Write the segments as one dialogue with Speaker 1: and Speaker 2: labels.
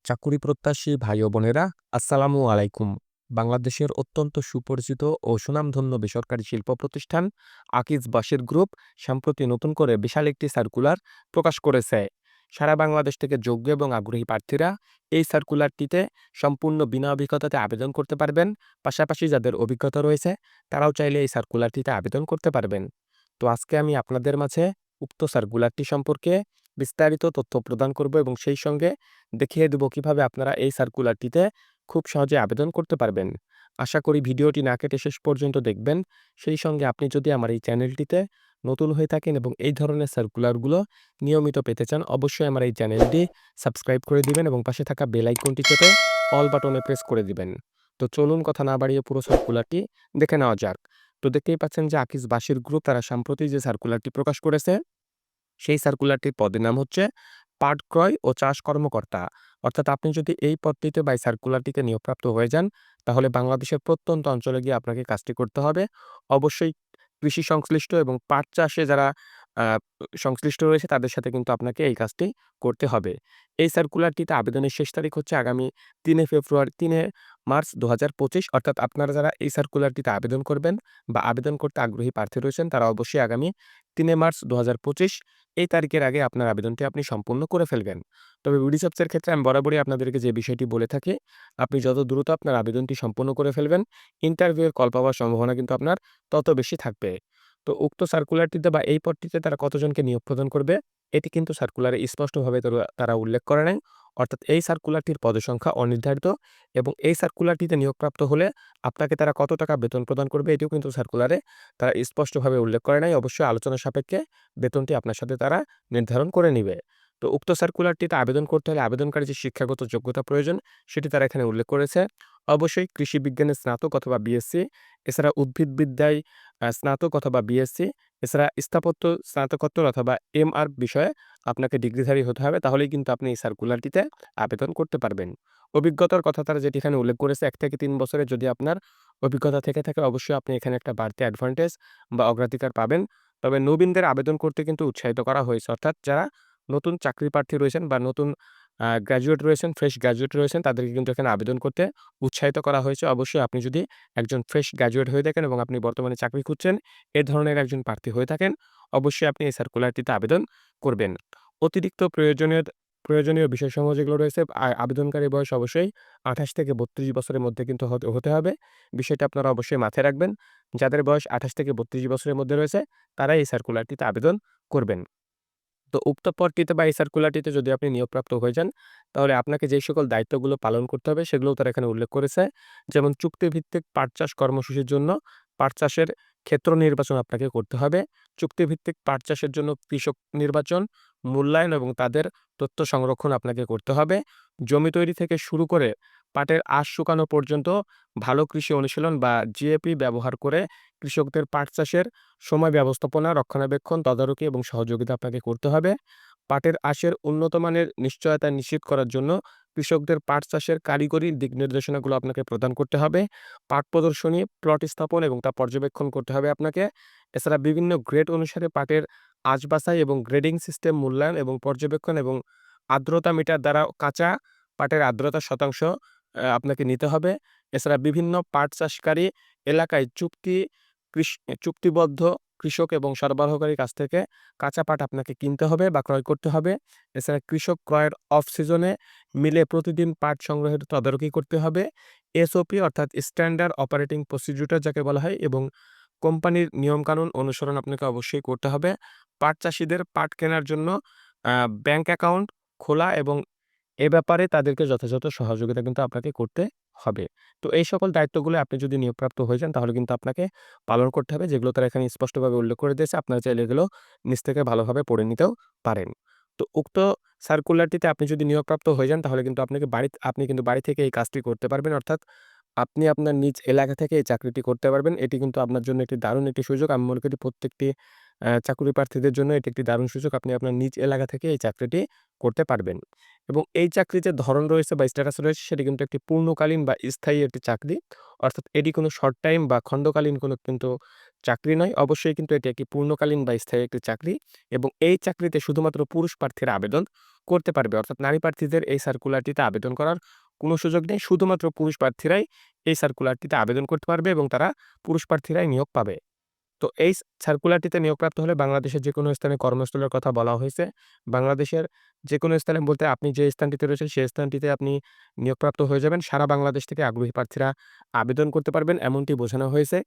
Speaker 1: চাকুরি প্রত্যাশী ভাই ও বোনেরা, আসসালামু আলাইকুম। বাংলাদেশের অত্যন্ত সুপরিচিত ও সুনামধন্য বেসরকারি শিল্প প্রতিষ্ঠান আকিজ বাশির গ্রুপ সম্প্রতি নতুন করে বিশাল একটি সার্কুলার প্রকাশ করেছে। সারা বাংলাদেশ থেকে যোগ্য এবং আগ্রহী প্রার্থীরা এই সার্কুলারটিতে সম্পূর্ণ বিনা অভিজ্ঞতাতে আবেদন করতে পারবেন। পাশাপাশি যাদের অভিজ্ঞতা রয়েছে তারাও চাইলে এই সার্কুলারটিতে আবেদন করতে পারবেন। তো আজকে আমি আপনাদের মাঝে উক্ত সার্কুলারটি সম্পর্কে বিস্তারিত তথ্য প্রদান করব এবং সেই সঙ্গে দেখিয়ে দেব কিভাবে আপনারা এই সার্কুলারটিতে খুব সহজে আবেদন করতে পারবেন। আশা করি ভিডিওটি না কেটে শেষ পর্যন্ত দেখবেন। সেই সঙ্গে আপনি যদি আমার এই চ্যানেলটিতে নতুন হয়ে থাকেন এবং এই ধরনের সার্কুলারগুলো নিয়মিত পেতে চান, অবশ্যই আমার এই চ্যানেলটি সাবস্ক্রাইব করে দিবেন এবং পাশে থাকা বেল আইকনটি চেপে অল বাটনে প্রেস করে দিবেন। তো চলুন কথা না বাড়িয়ে পুরো সার্কুলারটি দেখে নেওয়া যাক। তো দেখতেই পাচ্ছেন যে আকিজ বাশির গ্রুপ তারা সম্প্রতি যে সার্কুলারটি প্রকাশ করেছে, সেই সার্কুলারটির পদের নাম হচ্ছে পাট ক্রয় ও চাষ কর্মকর্তা। অর্থাৎ আপনি যদি এই পদটিতে বা এই সার্কুলারটিতে নিয়োগপ্রাপ্ত হয়ে যান, তাহলে বাংলাদেশের প্রত্যন্ত অঞ্চলে গিয়ে আপনাকে কাজটি করতে হবে। অবশ্যই কৃষি সংশ্লিষ্ট এবং পাট চাষে যারা আ সংশ্লিষ্ট রয়েছে তাদের সাথে কিন্তু আপনাকে এই কাজটি করতে হবে। এই সার্কুলারটিতে আবেদনের শেষ তারিখ হচ্ছে আগামী ৩ মার্চ ২০২৫। অর্থাৎ আপনারা যারা এই সার্কুলারটিতে আবেদন করবেন বা আবেদন করতে আগ্রহী প্রার্থী রয়েছেন তারা অবশ্যই আগামী ৩ মার্চ ২০২৫ এই তারিখের আগে আপনার আবেদনটি আপনি সম্পূর্ণ করে ফেলবেন। তবে বিডিজবসের ক্ষেত্রে আমি বরাবরই আপনাদেরকে যে বিষয়টি বলে থাকি, আপনি যত দ্রুত আপনার আবেদনটি সম্পূর্ণ করে ফেলবেন, ইন্টারভিউয়ের কল পাওয়ার সম্ভাবনা কিন্তু আপনার তত বেশি থাকবে। তো উক্ত সার্কুলারটিতে বা এই পদটিতে তারা কতজনকে নিয়োগ প্রদান করবে, এটি কিন্তু সার্কুলারে স্পষ্টভাবে তারা উল্লেখ করে নাই। অর্থাৎ এই সার্কুলারটির পদসংখ্যা অনির্ধারিত এবং এই সার্কুলারটিতে নিয়োগপ্রাপ্ত হলে আপনাকে তারা কত টাকা বেতন প্রদান করবে এটিও কিন্তু সার্কুলারে তারা স্পষ্টভাবে উল্লেখ করে নাই। অবশ্যই আলোচনা সাপেক্ষে বেতনটি আপনার সাথে তারা নির্ধারণ করে নিবে। তো উক্ত সার্কুলারটিতে আবেদন করতে হলে আবেদনকারী যে শিক্ষাগত যোগ্যতা প্রয়োজন সেটি তারা এখানে উল্লেখ করেছে। অবশ্যই কৃষি বিজ্ঞানে স্নাতক অথবা বিএসসি, এছাড়া উদ্ভিদবিদ্যায় স্নাতক অথবা বিএসসি, এছাড়া স্থাপত্য স্নাতকোত্তর অথবা এমআর বিষয়ে আপনাকে ডিগ্রিধারী হতে হবে। তাহলেই কিন্তু আপনি এই সার্কুলারটিতে আবেদন করতে পারবেন। অভিজ্ঞতার কথা তারা যেটি এখানে উল্লেখ করেছে ১ থেকে ৩ বছরের যদি আপনার অভিজ্ঞতা থেকে থাকে অবশ্যই আপনি এখানে একটা বাড়তি অ্যাডভান্টেজ বা অগ্রাধিকার পাবেন। তবে নবীনদের আবেদন করতে কিন্তু উৎসাহিত করা হয়েছে। অর্থাৎ যারা নতুন চাকরি প্রার্থী রয়েছেন বা নতুন গ্র্যাজুয়েট রয়েছেন, ফ্রেশ গ্র্যাজুয়েট রয়েছেন তাদেরকে কিন্তু এখানে আবেদন করতে উৎসাহিত করা হয়েছে। অবশ্যই আপনি যদি একজন ফ্রেশ গ্র্যাজুয়েট হয়ে থাকেন এবং আপনি বর্তমানে চাকরি খুঁজছেন, এ ধরনের একজন প্রার্থী হয়ে থাকেন, অবশ্যই আপনি এই সার্কুলারটিতে আবেদন করবেন। অতিরিক্ত প্রয়োজনীয় বিষয়সমূহ যেগুলো রয়েছে, আবেদনকারী বয়স অবশ্যই ২৮ থেকে ৩২ বছরের মধ্যে কিন্তু হতে হবে। বিষয়টা আপনারা অবশ্যই মাথায় রাখবেন। যাদের বয়স ২৮ থেকে ৩২ বছরের মধ্যে রয়েছে, তারাই এই সার্কুলারটিতে আবেদন করবেন। তো উক্ত পদটিতে বা এই সার্কুলারটিতে যদি আপনি নিয়োগপ্রাপ্ত হয়ে যান, তাহলে আপনাকে যেই সকল দায়িত্বগুলো পালন করতে হবে সেগুলোও তারা এখানে উল্লেখ করেছে। যেমন চুক্তিভিত্তিক পাট চাষ কর্মসূচির জন্য পাট চাষের ক্ষেত্র নির্বাচন আপনাকে করতে হবে। চুক্তিভিত্তিক পাট চাষের জন্য কৃষক নির্বাচন, মূল্যায়ন এবং তাদের তথ্য সংরক্ষণ আপনাকে করতে হবে। জমি তৈরি থেকে শুরু করে পাটের আঁশ শুকানো পর্যন্ত ভালো কৃষি অনুশীলন বা জিএপি ব্যবহার করে কৃষকদের পাট চাষের সময় ব্যবস্থাপনা, রক্ষণাবেক্ষণ, তদারকি এবং সহযোগিতা আপনাকে করতে হবে। পাটের আঁশের উন্নত মানের নিশ্চয়তা নিশ্চিত করার জন্য কৃষকদের পাট চাষের কারিগরি দিক নির্দেশনাগুলো আপনাকে প্রদান করতে হবে। পাট প্রদর্শনী, প্লট স্থাপন এবং তা পর্যবেক্ষণ করতে হবে আপনাকে। এছাড়া বিভিন্ন গ্রেড অনুসারে পাটের আঁশ বাছাই এবং গ্রেডিং সিস্টেম মূল্যায়ন এবং পর্যবেক্ষণ এবং আর্দ্রতা মিটার দ্বারা কাঁচা পাটের আর্দ্রতার শতাংশ আপনাকে নিতে হবে। এছাড়া বিভিন্ন পাট চাষকারী এলাকায় চুক্তিবদ্ধ কৃষক এবং সরবরাহকারীর কাছ থেকে কাঁচা পাট আপনাকে কিনতে হবে বা ক্রয় করতে হবে। এছাড়া কৃষক ক্রয়ের অফ সিজনে মিলে প্রতিদিন পাট সংগ্রহের তদারকি করতে হবে। এসওপি অর্থাৎ স্ট্যান্ডার্ড অপারেটিং প্রসিডিউর যাকে বলা হয় এবং কোম্পানির নিয়মকানুন অনুসরণ আপনাকে অবশ্যই করতে হবে। পাট চাষীদের পাট কেনার জন্য আ ব্যাংক অ্যাকাউন্ট খোলা এবং এ ব্যাপারে তাদেরকে যথাযথ সহযোগিতা কিন্তু আপনাকে করতে হবে। তো এই সকল দায়িত্বগুলো আপনি যদি নিয়োগপ্রাপ্ত হয়ে যান তাহলে কিন্তু আপনাকে পালন করতে হবে, যেগুলো তারা এখানে স্পষ্টভাবে উল্লেখ করে দিয়েছে। আপনারা চাইলে এগুলো নিজ থেকে ভালোভাবে পড়ে নিতেও পারেন। তো উক্ত সার্কুলারটিতে আপনি যদি নিয়োগপ্রাপ্ত হয়ে যান তাহলে কিন্তু আপনি কিন্তু বাড়ি থেকে এই কাজটি করতে পারবেন। অর্থাৎ আপনি আপনার নিজ এলাকা থেকে এই চাকরিটি করতে পারবেন। এটি কিন্তু আপনার জন্য একটি দারুণ একটি সুযোগ। আমি মনে করি প্রত্যেকটি চাকুরি প্রার্থীদের জন্য এটি একটি দারুণ সুযোগ। আপনি আপনার নিজ এলাকা থেকে এই চাকরিটি করতে পারবেন। এবং এই চাকরির যে ধরন রয়েছে বা স্ট্যাটাস রয়েছে সেটি কিন্তু একটি পূর্ণকালীন বা স্থায়ী একটি চাকরি। অর্থাৎ এটি কোনো শর্ট টাইম বা খণ্ডকালীন কোনো কিন্তু চাকরি নয়। অবশ্যই কিন্তু এটি একটি পূর্ণকালীন বা স্থায়ী একটি চাকরি এবং এই চাকরিতে শুধুমাত্র পুরুষ প্রার্থীরা আবেদন করতে পারবে। অর্থাৎ নারী প্রার্থীদের এই সার্কুলারটিতে আবেদন করার কোনো সুযোগ নেই। শুধুমাত্র পুরুষ প্রার্থীরাই এই সার্কুলারটিতে আবেদন করতে পারবে এবং তারা পুরুষ প্রার্থীরাই নিয়োগ পাবে। তো এই সার্কুলারটিতে নিয়োগপ্রাপ্ত হলে বাংলাদেশের যেকোনো স্থানে কর্মস্থলের কথা বলা হয়েছে। বাংলাদেশের যেকোনো স্থানে বলতে আপনি যে স্থানটিতে রয়েছেন সেই স্থানটিতে আপনি নিয়োগপ্রাপ্ত হয়ে যাবেন। সারা বাংলাদেশ থেকে আগ্রহী প্রার্থীরা আবেদন করতে পারবেন এমনটি বোঝানো হয়েছে।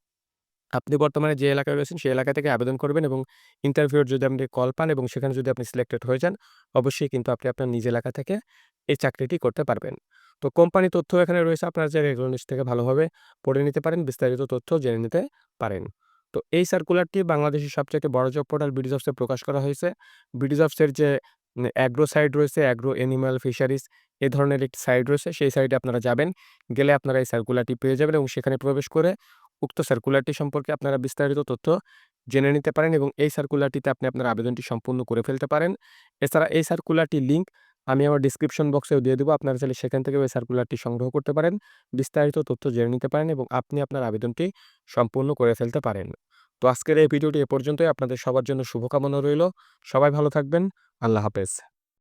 Speaker 1: আপনি বর্তমানে যে এলাকায় রয়েছেন সেই এলাকা থেকে আবেদন করবেন এবং ইন্টারভিউর যদি আপনি কল পান এবং সেখানে যদি আপনি সিলেক্টেড হয়ে যান, অবশ্যই কিন্তু আপনি আপনার নিজ এলাকা থেকে এই চাকরিটি করতে পারবেন। তো কোম্পানি তথ্য এখানে রয়েছে, আপনারা চাইলে এগুলো নিচ থেকে ভালোভাবে পড়ে নিতে পারেন, বিস্তারিত তথ্য জেনে নিতে পারেন। তো এই সার্কুলারটি বাংলাদেশের সবচাইতে বড় জব পোর্টাল বিডিজবসে প্রকাশ করা হয়েছে। বিডিজবসের যে অ্যাগ্রো সাইট রয়েছে, অ্যাগ্রো অ্যানিমাল ফিশারিজ এ ধরনের একটি সাইট রয়েছে, সেই সাইটে আপনারা যাবেন। গেলে আপনারা এই সার্কুলারটি পেয়ে যাবেন এবং সেখানে প্রবেশ করে উক্ত সার্কুলারটি সম্পর্কে আপনারা বিস্তারিত তথ্য জেনে নিতে পারেন এবং এই সার্কুলারটিতে আপনি আপনার আবেদনটি সম্পূর্ণ করে ফেলতে পারেন। এছাড়া এই সার্কুলারটির লিঙ্ক আমি আমার ডেসক্রিপশন বক্সেও দিয়ে দেবো। আপনারা চাইলে সেখান থেকেও এই সার্কুলারটি সংগ্রহ করতে পারেন, বিস্তারিত তথ্য জেনে নিতে পারেন এবং আপনি আপনার আবেদনটি সম্পূর্ণ করে ফেলতে পারেন। তো আজকের এই ভিডিওটি এ পর্যন্তই। আপনাদের সবার জন্য শুভকামনা রইল। সবাই ভালো থাকবেন। আল্লাহ হাফেজ।